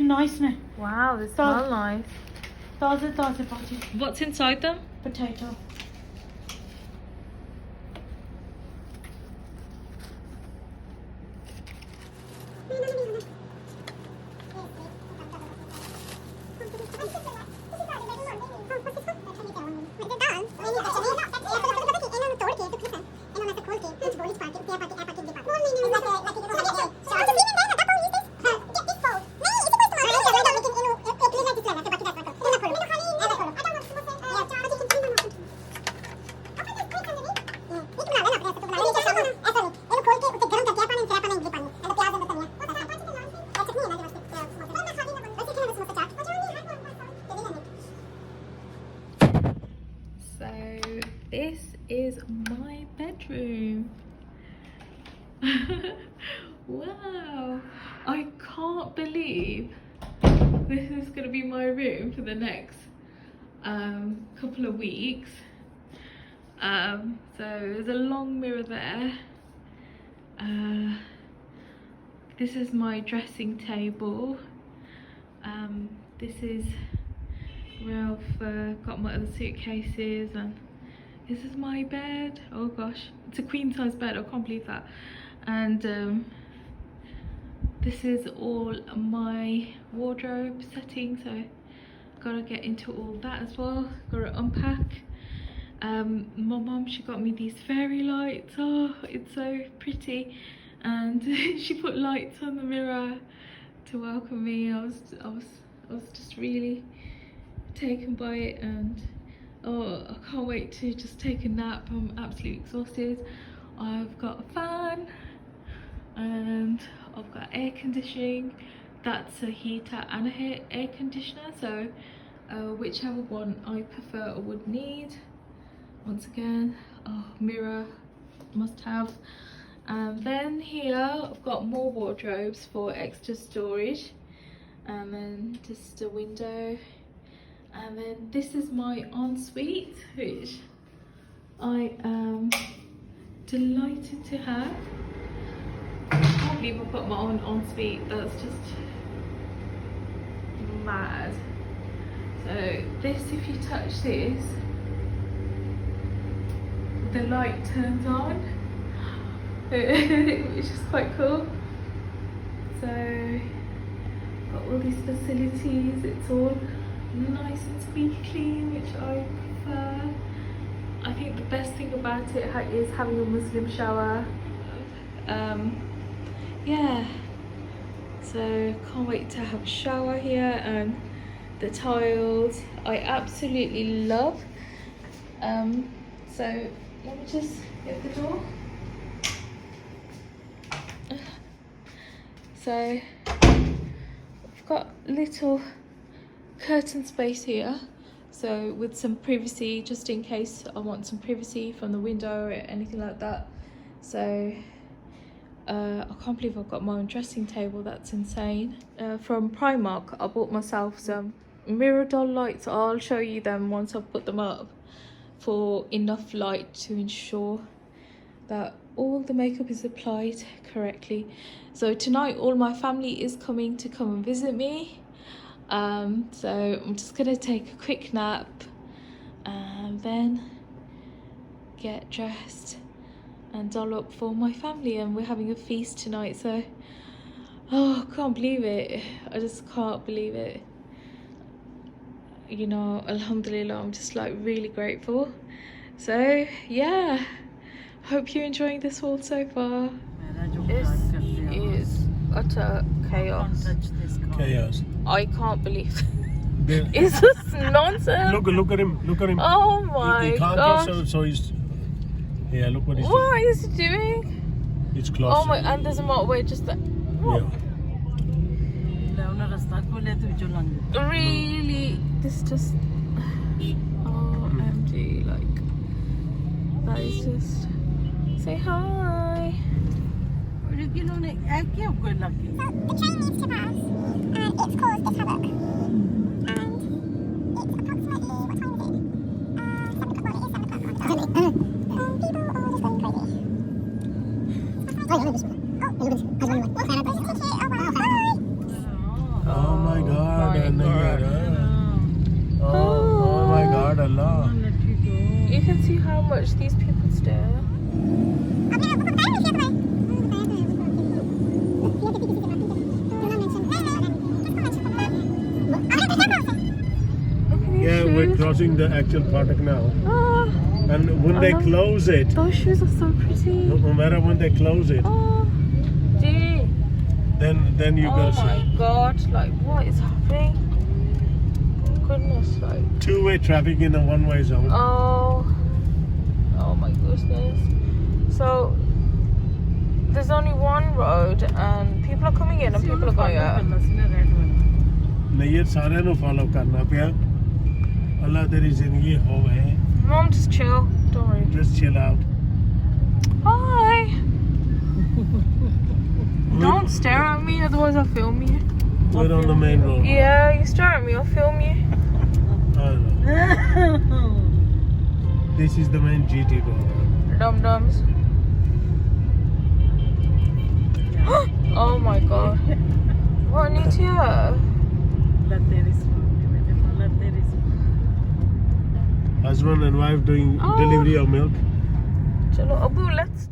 nice now. Wow, they smell nice. Taze bhaji. What's inside them? Potato. This is my bedroom. Wow, I can't believe this is gonna be my room for the next couple of weeks. So there's a long mirror there. This is my dressing table. This is where I've got my other suitcases, and this is my bed. Oh gosh, it's a queen size bed, I can't believe that. And this is all my wardrobe setting, so gotta get into all that as well. Gotta unpack. My mum, she got me these fairy lights. Oh, it's so pretty. And she put lights on the mirror to welcome me. I was just really taken by it, and oh, I can't wait to just take a nap. I'm absolutely exhausted. I've got a fan and I've got air conditioning. That's a heater and a air conditioner, so whichever one I prefer or would need. Once again, oh, mirror, must have. And then here I've got more wardrobes for extra storage, and then just a window. And then this is my ensuite, which I am delighted to have. I can't believe I've got my own ensuite. That's just mad. So this, if you touch this, the light turns on, which is quite cool. So got all these facilities. It's all nice and squeaky clean, which I prefer. I think the best thing about it is having a Muslim shower. Yeah, so can't wait to have a shower here, and the tiles I absolutely love. So let me just get the door. So I've got little curtain space here, so with some privacy, just in case I want some privacy from the window or anything like that. So I can't believe I've got my own dressing table. That's insane. From Primark I bought myself some mirror doll lights. I'll show you them once I've put them up, for enough light to ensure that all the makeup is applied correctly. So tonight all my family is coming to come and visit me. So I'm just gonna take a quick nap and then get dressed and doll up for my family, and we're having a feast tonight. So oh, I can't believe it. I just can't believe it. You know, alhamdulillah, I'm just like really grateful. So yeah, hope you're enjoying this haul so far. This is utter chaos. Chaos. I can't believe it's just nonsense. Look at him. Look at him. Oh my he can't gosh. go, so he's. Yeah, look what he's What doing. is he doing? It's close. Oh my, and there's a motorway just there. What? Yeah. Really? This just. OMG, like. That is just. Say hi. The train needs to pass, and it's caused this havoc. And it's approximately, what time is it? 7 o'clock. Well, it is 7 o'clock. People are just going crazy. Oh, look at this one. Oh, look at this. I was wondering, what? Oh, wow. Oh my watch these people stare. Yeah, we're crossing the actual Phatak now. Oh, And when they close it, those shoes are so pretty. no matter when they close it, Oh, gee. then you Oh gotta see. my god, like what is happening? Goodness, like. Two-way traffic in a one-way zone. Oh my goodness. So there's only one road and people are coming in and people are going out. नहीं ये सारे नु follow करना पिया अल्लाह तेरी जिंदगी होवे Mom, just chill. Don't worry. just chill out. Hi. Don't stare at me, otherwise I'll film you. We're on the main road. Yeah, you stare at me, I'll film you. This is the main GT road. Dum dums. Oh my god. What needs here? Husband and wife doing Oh. delivery of milk. Chalo, Abu, let's